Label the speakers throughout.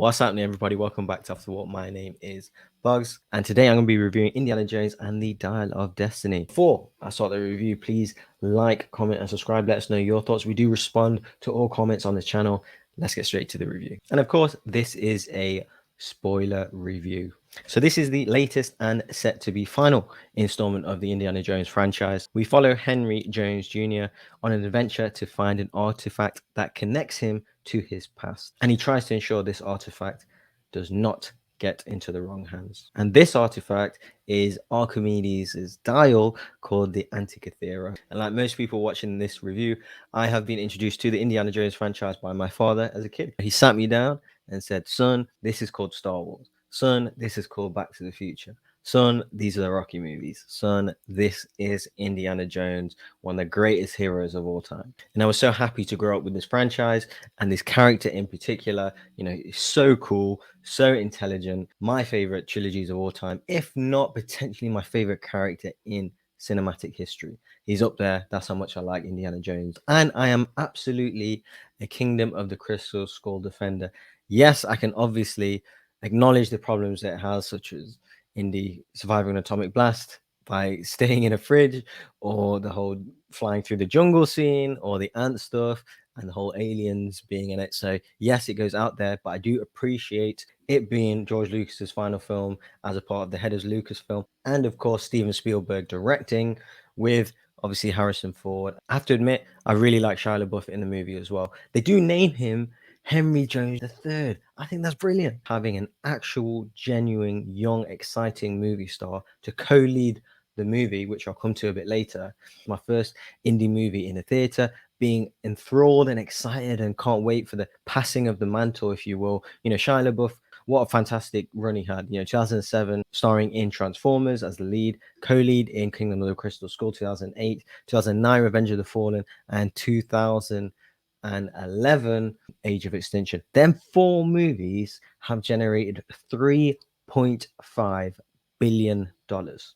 Speaker 1: What's happening, everybody? Welcome back to After What. My name is Bogz, and today I'm going to be reviewing Indiana Jones and the Dial of Destiny. Before I start the review, please like, comment, and subscribe. Let us know your thoughts. We do respond to all comments on this channel. Let's get straight to the review. And of course, this is a spoiler review. So this is the latest and set to be final installment of the Indiana Jones franchise. We follow Henry Jones Jr. on an adventure to find an artifact that connects him to his past, and he tries to ensure this artifact does not get into the wrong hands. And this artifact is Archimedes' dial, called the Antikythera. And like most people watching this review, I have been introduced to the Indiana Jones franchise by my father as a kid. He sat me down and said, "Son, this is called Star Wars. Son, this is called Back to the Future. Son, these are the Rocky movies. Son, this is Indiana Jones, one of the greatest heroes of all time." And I was so happy to grow up with this franchise and this character in particular. You know, it's so cool, so intelligent. My favorite trilogies of all time, if not potentially my favorite character in cinematic history. He's up there. That's how much I like Indiana Jones. And I am absolutely a Kingdom of the Crystal Skull defender. Yes, I can obviously acknowledge the problems that it has, such as Indy surviving an atomic blast by staying in a fridge, or the whole flying through the jungle scene, or the ant stuff, and the whole aliens being in it. So yes, it goes out there, but I do appreciate it being George Lucas's final film as a part of the head of Lucasfilm, and of course Steven Spielberg directing, with obviously Harrison Ford. I have to admit, I really like Shia LaBeouf in the movie as well. They do name him Henry Jones III. I think that's brilliant. Having an actual, genuine, young, exciting movie star to co-lead the movie, which I'll come to a bit later. My first indie movie in a theater, being enthralled and excited and can't wait for the passing of the mantle, if you will. You know, Shia LaBeouf, what a fantastic run he had. You know, 2007, starring in Transformers as the lead, co-lead in Kingdom of the Crystal Skull, 2008, 2009, Revenge of the Fallen, and 2011, Age of Extinction. Them four movies have generated $3.5 billion.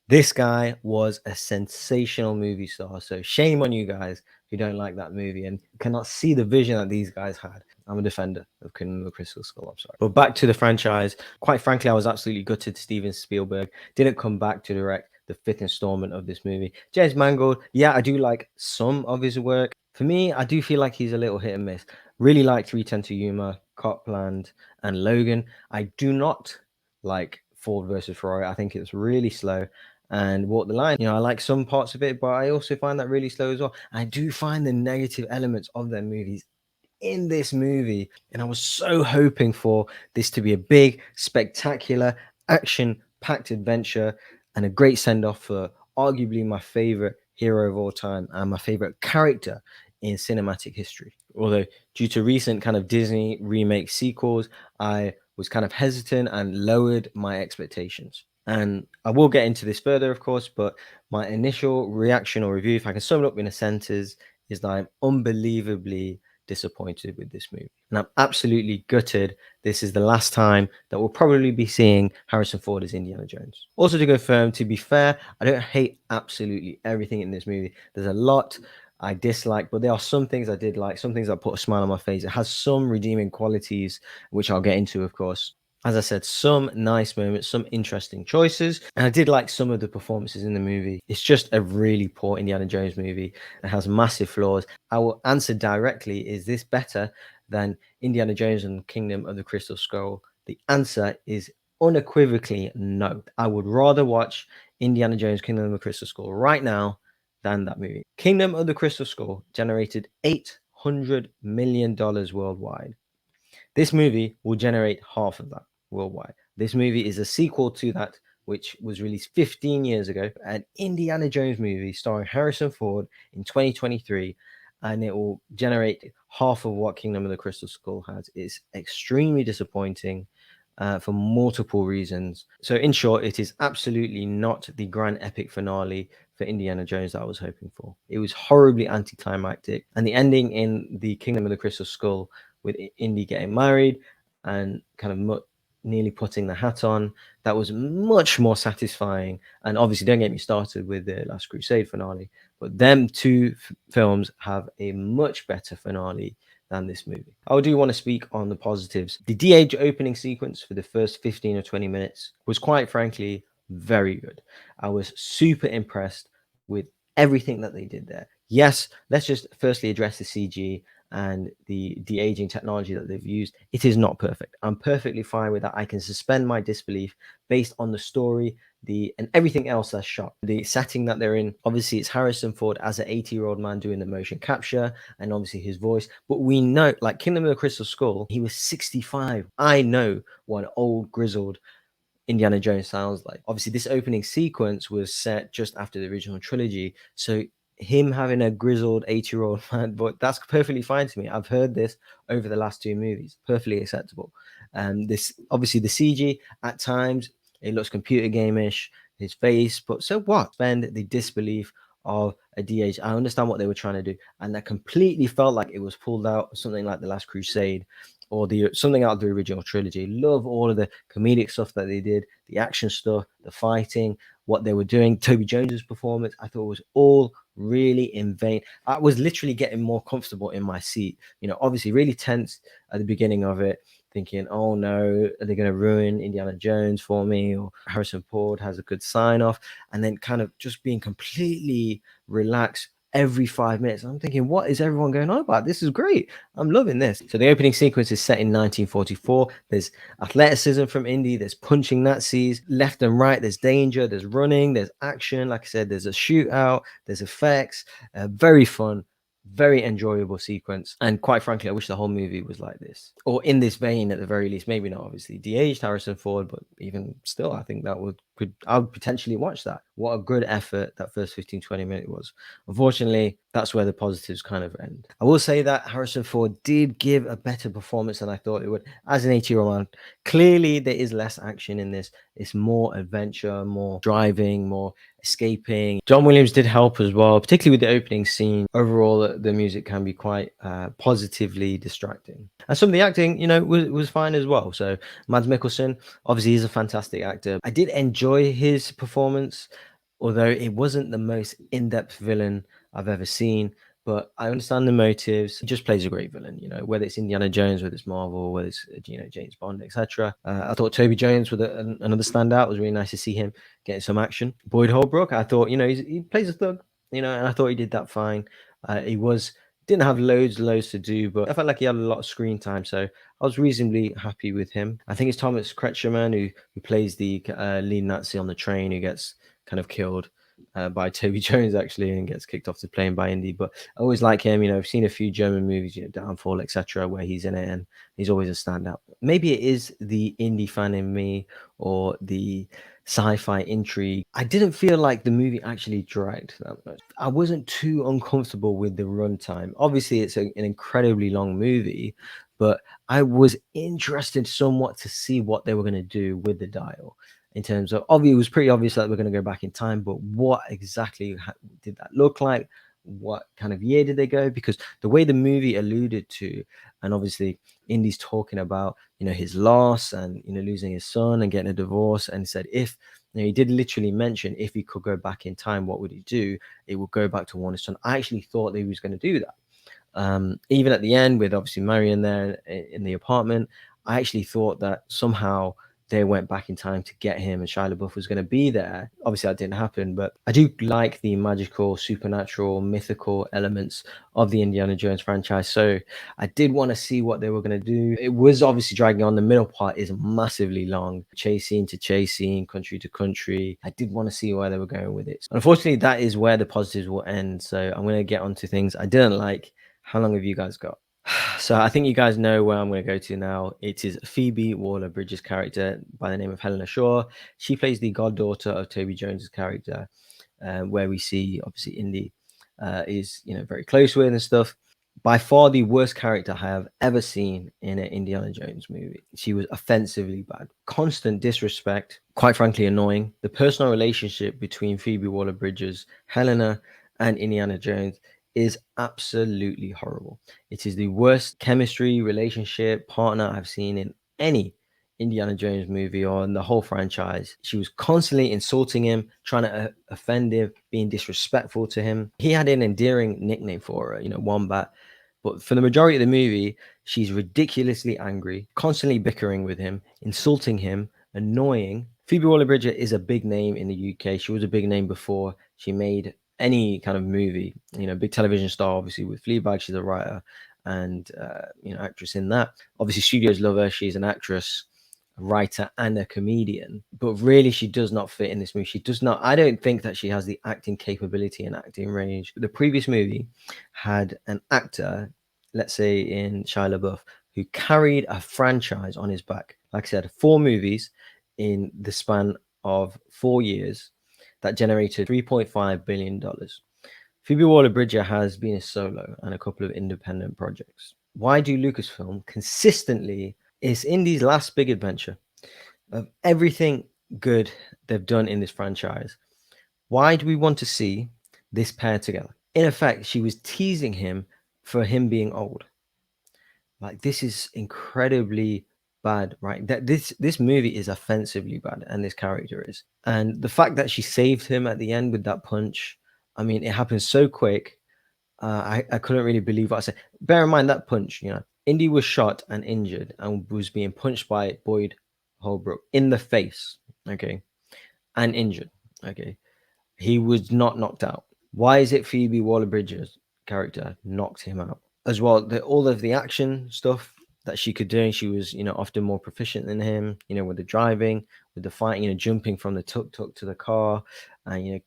Speaker 1: This guy was a sensational movie star. So shame on you guys who don't like that movie and cannot see the vision that these guys had. I'm a defender of Kingdom of the Crystal Skull, I'm sorry. But back to the franchise. Quite frankly, I was absolutely gutted Steven Spielberg didn't come back to direct the fifth installment of this movie. James Mangold, yeah, I do like some of his work. For me, I do feel like he's a little hit and miss. Really like 310 to Yuma, Copland, and Logan. I do not like Ford versus Ferrari. I think it's really slow and Walk the Line. You know, I like some parts of it, but I also find that really slow as well. I do find the negative elements of their movies in this movie, and I was so hoping for this to be a big, spectacular, action-packed adventure and a great send-off for arguably my favorite hero of all time and my favorite character in cinematic history. Although due to recent kind of Disney remake sequels, I was kind of hesitant and lowered my expectations. And I will get into this further, of course, but my initial reaction or review, if I can sum it up in a sentence, is that I'm unbelievably disappointed with this movie. And I'm absolutely gutted. This is the last time that we'll probably be seeing Harrison Ford as Indiana Jones. Also to confirm, to be fair, I don't hate absolutely everything in this movie. There's a lot I dislike, but there are some things I did like, some things that put a smile on my face. It has some redeeming qualities, which I'll get into, of course. As I said, some nice moments, some interesting choices, and I did like some of the performances in the movie. It's just a really poor Indiana Jones movie. It has massive flaws. I will answer directly, is this better than Indiana Jones and Kingdom of the Crystal Skull? The answer is unequivocally no. I would rather watch Indiana Jones Kingdom of the Crystal Skull right now than that movie. Kingdom of the Crystal Skull generated $800 million worldwide. This movie will generate half of that worldwide. This movie is a sequel to that, which was released 15 years ago, an Indiana Jones movie starring Harrison Ford in 2023, and it will generate half of what Kingdom of the Crystal Skull has. It's extremely disappointing for multiple reasons. So in short, it is absolutely not the grand epic finale for Indiana Jones that I was hoping for. It was horribly anticlimactic, and the ending in the Kingdom of the Crystal Skull with Indy getting married and kind of nearly putting the hat on, that was much more satisfying. And obviously, don't get me started with the Last Crusade finale, but them two films have a much better finale than this movie. I do want to speak on the positives. The de-age opening sequence for the first 15 or 20 minutes was quite frankly very good. I was super impressed with everything that they did there. Yes, let's just firstly address the CG and the de-aging technology that they've used. It is not perfect. I'm perfectly fine with that. I can suspend my disbelief based on the story, and everything else that's shot. The setting that they're in, obviously it's Harrison Ford as an 80-year-old man doing the motion capture, and obviously his voice. But we know, like Kingdom of the Crystal Skull, he was 65. I know what an old grizzled Indiana Jones sounds like. Obviously, this opening sequence was set just after the original trilogy, so him having a grizzled 80-year-old man, but that's perfectly fine to me. I've heard this over the last two movies, perfectly acceptable. This obviously the CG at times it looks computer game-ish, his face, but so what? Spend the disbelief of a DH. I understand what they were trying to do, and that completely felt like it was pulled out of something like The Last Crusade or the something out of the original trilogy. Love all of the comedic stuff that they did, the action stuff, the fighting, what they were doing. Toby Jones's performance, I thought was all really in vain. I was literally getting more comfortable in my seat. You know, obviously really tense at the beginning of it, thinking, oh no, are they going to ruin Indiana Jones for me? Or Harrison Ford has a good sign off. And then kind of just being completely relaxed every 5 minutes. I'm thinking, what is everyone going on about? This is great. I'm loving this. So the opening sequence is set in 1944. There's athleticism from Indy. There's punching Nazis left and right. There's danger. There's running. There's action. Like I said, there's a shootout. There's effects. Very fun. Very enjoyable sequence. And quite frankly, I wish the whole movie was like this. Or in this vein at the very least. Maybe not obviously de-aged Harrison Ford, but even still, I think that I would potentially watch that. What a good effort that first 15-20 minutes was. Unfortunately, that's where the positives kind of end. I will say that Harrison Ford did give a better performance than I thought it would. As an 80-year-old man, clearly there is less action in this. It's more adventure, more driving, more escaping. John Williams did help as well, particularly with the opening scene. Overall, the music can be quite positively distracting. And some of the acting, you know, was fine as well. So Mads Mikkelsen, obviously he's a fantastic actor. I did enjoy his performance, although it wasn't the most in-depth villain I've ever seen. But I understand the motives. He just plays a great villain, you know, whether it's Indiana Jones, whether it's Marvel, whether it's, you know, James Bond, etc. I thought Toby Jones was another standout. It was really nice to see him getting some action. Boyd Holbrook, I thought, you know, he plays a thug, you know, and I thought he did that fine. Didn't have loads to do, but I felt like he had a lot of screen time, so I was reasonably happy with him. I think it's Thomas Kretschmann who plays the lead Nazi on the train who gets kind of killed by Toby Jones actually and gets kicked off the plane by Indy. But I always like him. You know, I've seen a few German movies, you know, Downfall, etc., where he's in it and he's always a standout. Maybe it is the indie fan in me or the sci-fi intrigue. I didn't feel like the movie actually dragged that much. I wasn't too uncomfortable with the runtime. Obviously, it's an incredibly long movie, but I was interested somewhat to see what they were going to do with the dial in terms of, obviously, it was pretty obvious that we're going to go back in time, but what exactly did that look like? What kind of year did they go? Because the way the movie alluded to, and obviously Indy's talking about, you know, his loss and, you know, losing his son and getting a divorce, and he said if, you know, he did literally mention if he could go back in time, what would he do? It would go back to warn his son. I actually thought that he was going to do that. Even at the end with obviously Marion there in the apartment, I actually thought that somehow they went back in time to get him and Shia LaBeouf was going to be there. Obviously that didn't happen, but I do like the magical, supernatural, mythical elements of the Indiana Jones franchise. So I did want to see what they were going to do. It was obviously dragging on. The middle part is massively long, chase scene to chase scene, country to country. I did want to see where they were going with it. Unfortunately, that is where the positives will end. So I'm going to get onto things I didn't like. How long have you guys got? So I think you guys know where I'm going to go to now. It is Phoebe Waller-Bridge's character by the name of Helena Shaw. She plays the goddaughter of Toby Jones's character, where we see obviously Indy is, you know, very close with and stuff. By far the worst character I have ever seen in an Indiana Jones movie. She was offensively bad. Constant disrespect, quite frankly annoying. The personal relationship between Phoebe Waller-Bridge's Helena and Indiana Jones is absolutely horrible. It is the worst chemistry, relationship, partner I've seen in any Indiana Jones movie or in the whole franchise. She was constantly insulting him, trying to offend him, being disrespectful to him. He had an endearing nickname for her, you know, Wombat. But for the majority of the movie, she's ridiculously angry, constantly bickering with him, insulting him, annoying. Phoebe Waller-Bridge is a big name in the UK. She was a big name before she made any kind of movie. You know, big television star, obviously with Fleabag. She's a writer and actress in that. Obviously, studios love her. She's an actress, a writer, and a comedian. But really, she does not fit in this movie. She does not. I don't think that she has the acting capability and acting range. The previous movie had an actor, let's say in Shia LaBeouf, who carried a franchise on his back. Like I said, 4 movies in the span of 4 years that generated $3.5 billion. Phoebe Waller-Bridge has been a solo and a couple of independent projects. Why do Lucasfilm consistently, is Indy's last big adventure of everything good they've done in this franchise? Why do we want to see this pair together? In effect, she was teasing him for him being old. Like, this is incredibly bad, right? That this movie is offensively bad, and this character is. And the fact that she saved him at the end with that punch, I mean, it happened so quick. I couldn't really believe what I said. Bear in mind that punch, you know, Indy was shot and injured and was being punched by Boyd Holbrook in the face, okay, and injured, okay. He was not knocked out. Why is it Phoebe Waller-Bridge's character knocked him out as well? All of the action stuff that she could do, and she was, you know, often more proficient than him. You know, with the driving, with the fighting, you know, jumping from the tuk-tuk to the car, and you know,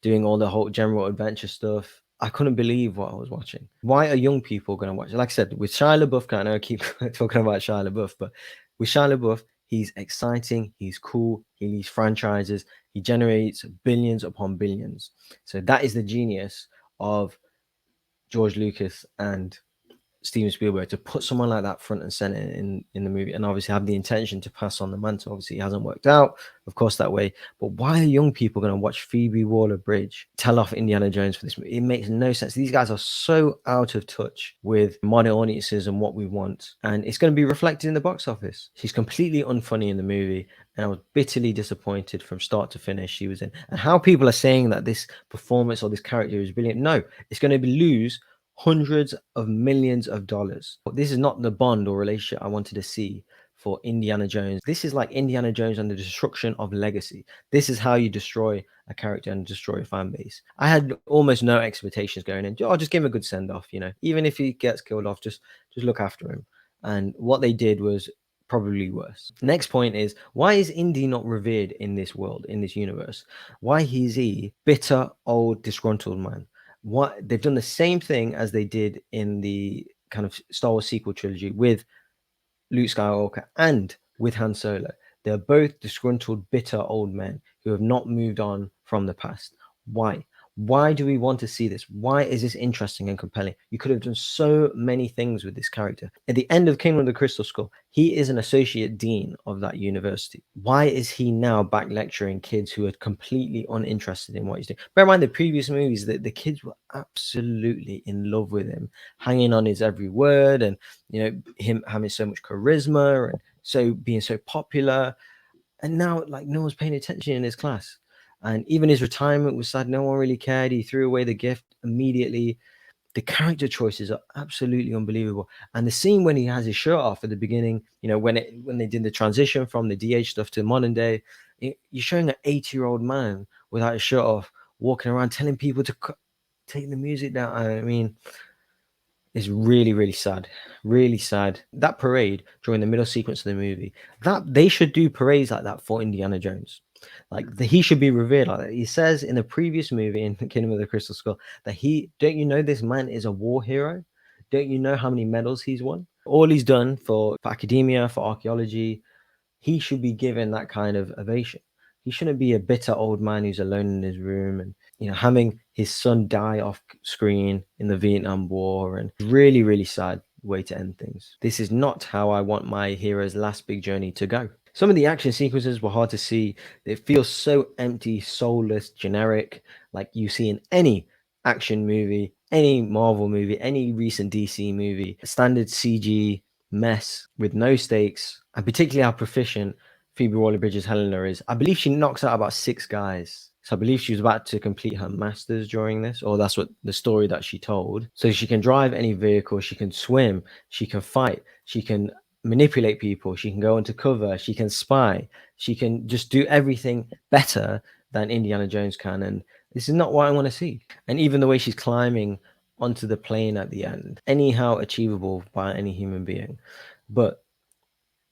Speaker 1: doing all the whole general adventure stuff. I couldn't believe what I was watching. Why are young people going to watch it? Like I said, with Shia LaBeouf, I know I keep talking about Shia LaBeouf, but with Shia LaBeouf, he's exciting, he's cool, he leads franchises, he generates billions upon billions. So that is the genius of George Lucas and Steven Spielberg, to put someone like that front and center in the movie, and obviously have the intention to pass on the mantle. Obviously, it hasn't worked out, of course, that way. But why are young people going to watch Phoebe Waller-Bridge tell off Indiana Jones for this movie? It makes no sense. These guys are so out of touch with modern audiences and what we want, and it's going to be reflected in the box office. She's completely unfunny in the movie, and I was bitterly disappointed from start to finish she was in. And how people are saying that this performance or this character is brilliant, no, it's going to lose hundreds of millions of dollars. But this is not the bond or relationship I wanted to see for Indiana Jones. This is like Indiana Jones and the destruction of legacy. This is how you destroy a character and destroy a fan base. I had almost no expectations going in. I'll just give him a good send off, you know, even if he gets killed off, just look after him. And what they did was probably worse. Next point is, why is Indy not revered in this world, in this universe? Why is he bitter, old, disgruntled man? What they've done the same thing as they did in the kind of Star Wars sequel trilogy with Luke Skywalker and with Han Solo. They're both disgruntled, bitter old men who have not moved on from the past. Why? Why do we want to see this? Why is this interesting and compelling? You could have done so many things with this character. At the end of Kingdom of the Crystal Skull, he is an associate dean of that university. Why is he now back lecturing kids who are completely uninterested in what he's doing? Bear in mind, the previous movies, the kids were absolutely in love with him, hanging on his every word, and you know, him having so much charisma and so being so popular. And now, like, no one's paying attention in his class. And even his retirement was sad. No one really cared. He threw away the gift immediately. The character choices are absolutely unbelievable. And the scene when he has his shirt off at the beginning, you know, when they did the transition from the DH stuff to modern day, you're showing an 80-year-old man without his shirt off, walking around telling people to take the music down. I mean, it's really, really sad. Really sad. That parade during the middle sequence of the movie, that they should do parades like that for Indiana Jones. Like, he should be revered like that. He says in the previous movie in Kingdom of the Crystal Skull that don't you know this man is a war hero? Don't you know how many medals he's won? All he's done for academia, for archaeology, he should be given that kind of ovation. He shouldn't be a bitter old man who's alone in his room and, you know, having his son die off screen in the Vietnam War. And really, really sad way to end things. This is not how I want my hero's last big journey to go. Some of the action sequences were hard to see. It feels so empty, soulless, generic, like you see in any action movie, any Marvel movie, any recent DC movie. Standard CG mess with no stakes, and particularly how proficient Phoebe Waller-Bridge's Helena is. I believe she knocks out about 6 guys So I believe she was about to complete her master's during this, or that's what the story that she told. So she can drive any vehicle, she can swim, she can fight, she can manipulate people, she can go into cover, she can spy, she can just do everything better than Indiana Jones can. And this is not what I want to see. And even the way she's climbing onto the plane at the end, anyhow achievable by any human being. But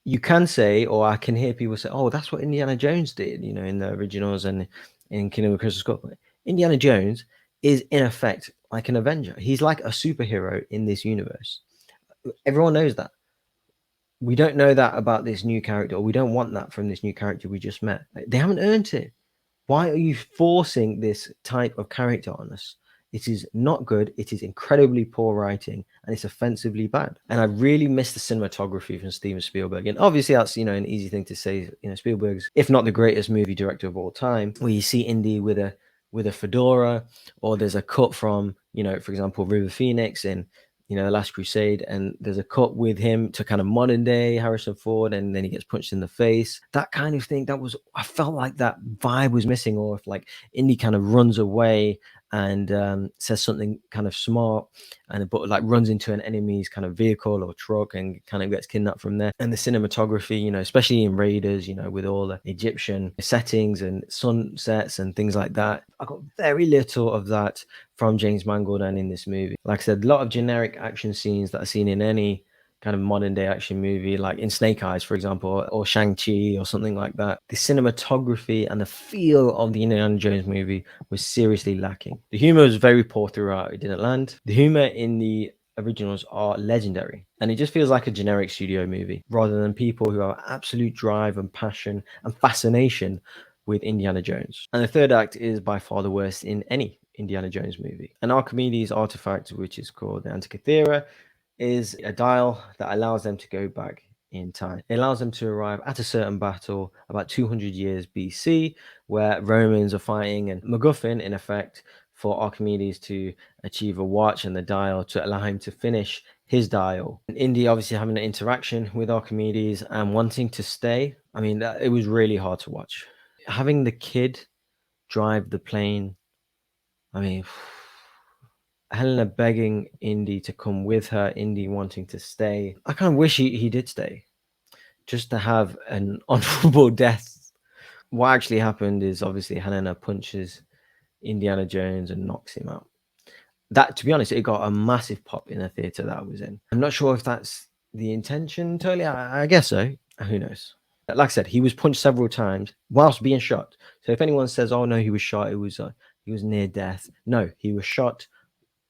Speaker 1: you can say, or I can hear people say, "Oh, that's what Indiana Jones did," in the originals and in Kingdom of Crystal Skull. Indiana Jones is in effect like an Avenger. He's like a superhero in this universe. Everyone knows that. We don't know that about this new character, or we don't want that from this new character we just met. They haven't earned it. Why are you forcing this type of character on us? It is not good. It is incredibly poor writing, and it's offensively bad. And I really miss the cinematography from Steven Spielberg. And obviously, that's an easy thing to say. Spielberg's, if not the greatest movie director of all time, where you see Indy with a fedora, or there's a cut from for example, River Phoenix in The Last Crusade, and there's a cut with him to kind of modern day Harrison Ford, and then he gets punched in the face. That kind of thing, I felt like that vibe was missing. Or if like Indy kind of runs away and says something kind of smart, but like runs into an enemy's kind of vehicle or truck and kind of gets kidnapped from there. And the cinematography, especially in Raiders, with all the Egyptian settings and sunsets and things like that, I got very little of that from James Mangold and in this movie. Like I said, a lot of generic action scenes that are seen in any kind of modern day action movie, like in Snake Eyes, for example, or Shang-Chi or something like that. The cinematography and the feel of the Indiana Jones movie was seriously lacking. The humor was very poor throughout. It didn't land. The humor in the originals are legendary, and it just feels like a generic studio movie rather than people who have absolute drive and passion and fascination with Indiana Jones. And the third act is by far the worst in any Indiana Jones movie. An Archimedes artifact, which is called the Antikythera, is a dial that allows them to go back in time. It allows them to arrive at a certain battle about 200 years BC, where Romans are fighting, and MacGuffin, in effect, for Archimedes to achieve a watch and the dial to allow him to finish his dial. And Indy obviously having an interaction with Archimedes and wanting to stay. I mean, it was really hard to watch. Having the kid drive the plane, I mean, Helena begging Indy to come with her, Indy wanting to stay. I kind of wish he did stay, just to have an honorable death. What actually happened is obviously Helena punches Indiana Jones and knocks him out. That, to be honest, it got a massive pop in the theater that I was in. I'm not sure if that's the intention totally. I guess so. Who knows? Like I said, he was punched several times whilst being shot. So if anyone says, "Oh no, he was shot," he was near death. No, he was shot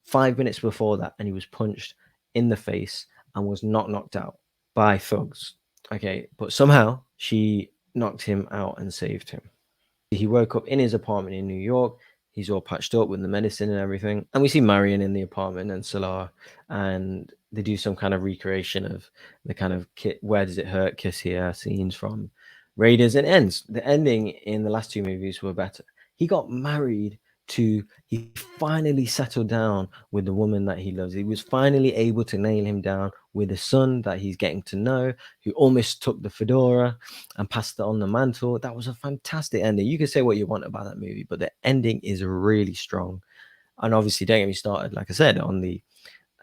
Speaker 1: 5 minutes before that, and he was punched in the face and was not knocked out by thugs. Okay, but somehow she knocked him out and saved him. He woke up in his apartment in New York. He's all patched up with the medicine and everything. And we see Marion in the apartment and Salah, and they do some kind of recreation of the kind of where does it hurt, kiss here scenes from Raiders, and ends. The ending in the last two movies were better. He got married he finally settled down with the woman that he loves. He was finally able to nail him down with a son that he's getting to know, who almost took the fedora and passed it on the mantle. That was a fantastic ending. You can say what you want about that movie, but the ending is really strong. And obviously, don't get me started, like I said, on the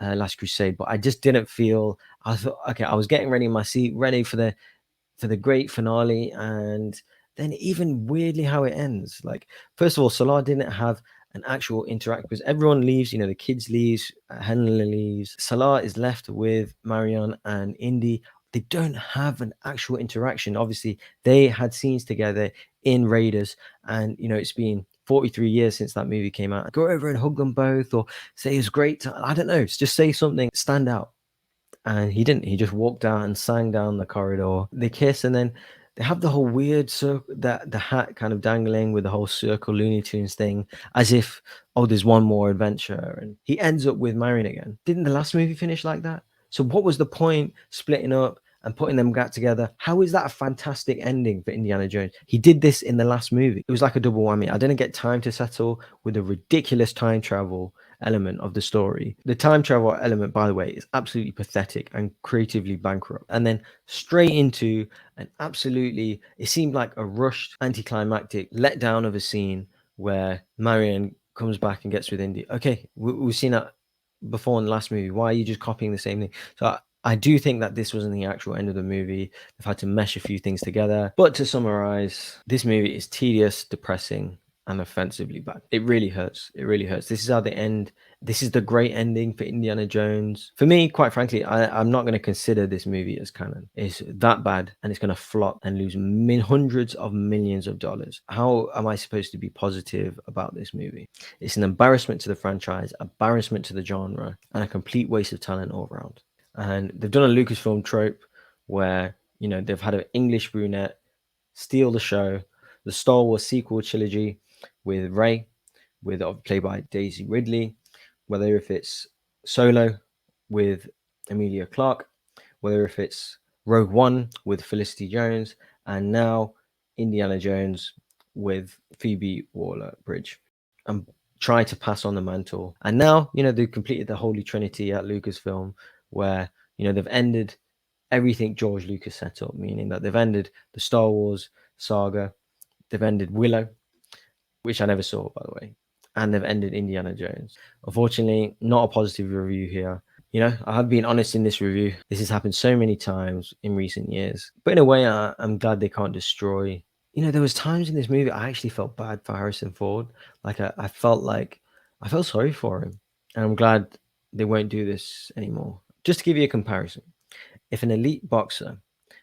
Speaker 1: Last Crusade, but I just didn't feel. I thought, okay, I was getting ready in my seat, ready for the great finale, and then even weirdly how it ends. Like, first of all, Salah didn't have an actual interact because everyone leaves. The kids leaves, Helena leaves. Salah is left with Marion and Indy. They don't have an actual interaction. Obviously, they had scenes together in Raiders, and it's been 43 years since that movie came out. Go over and hug them both, or say it's great. I don't know. Just say something, stand out. And he didn't. He just walked out and sang down the corridor. They kiss, and then they have the whole weird circle, that the hat kind of dangling with the whole circle Looney Tunes thing, as if, oh, there's one more adventure. And he ends up with Marion again. Didn't the last movie finish like that? So what was the point splitting up and putting them back together? How is that a fantastic ending for Indiana Jones? He did this in the last movie. It was like a double whammy. I didn't get time to settle with a ridiculous time travel element of the story. The time travel element, by the way, is absolutely pathetic and creatively bankrupt. And then straight into it seemed like a rushed anticlimactic letdown of a scene where Marion comes back and gets with Indy. Okay, we've seen that before in the last movie. Why are you just copying the same thing? So I do think that this wasn't the actual end of the movie. They've had to mesh a few things together. But to summarize, this movie is tedious, depressing, and offensively bad. It really hurts. It really hurts. This is how they end. This is the great ending for Indiana Jones. For me, quite frankly, I'm not going to consider this movie as canon. It's that bad, and it's going to flop and lose hundreds of millions of dollars. How am I supposed to be positive about this movie? It's an embarrassment to the franchise, embarrassment to the genre, and a complete waste of talent all around. And they've done a Lucasfilm trope where, you know, they've had an English brunette steal the show. The Star Wars sequel trilogy with Rey, played by Daisy Ridley, whether if it's Solo with Emilia Clarke, whether if it's Rogue One with Felicity Jones, and now Indiana Jones with Phoebe Waller-Bridge, and try to pass on the mantle. And now, you know, they've completed the Holy Trinity at Lucasfilm, where, you know, they've ended everything George Lucas set up, meaning that they've ended the Star Wars saga, they've ended Willow, which I never saw, by the way, and they've ended Indiana Jones. Unfortunately, not a positive review here. You know, I have been honest in this review. This has happened so many times in recent years, but in a way, I'm glad they can't destroy. You know, there was times in this movie I actually felt bad for Harrison Ford. Like I felt sorry for him, and I'm glad they won't do this anymore. Just to give you a comparison, if an elite boxer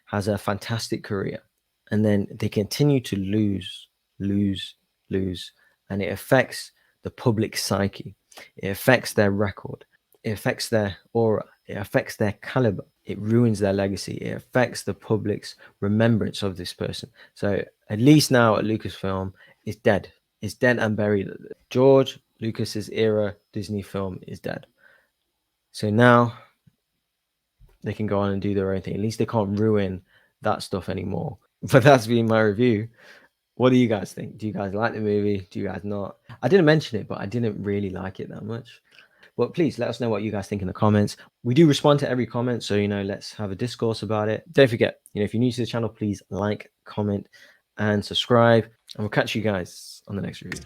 Speaker 1: has a fantastic career and then they continue to lose, and it affects the public psyche, it affects their record, it affects their aura, it affects their caliber, it ruins their legacy, it affects the public's remembrance of this person. So at least now at Lucasfilm, it's dead. It's dead and buried. George Lucas's era Disney film is dead. So now they can go on and do their own thing. At least they can't ruin that stuff anymore. But that's been my review. What do you guys think? Do you guys like the movie? Do you guys not? I didn't mention it, but I didn't really like it that much. But please let us know what you guys think in the comments. We do respond to every comment, so, you know, let's have a discourse about it. Don't forget, you know, if you're new to the channel, please like, comment, and subscribe. And we'll catch you guys on the next review.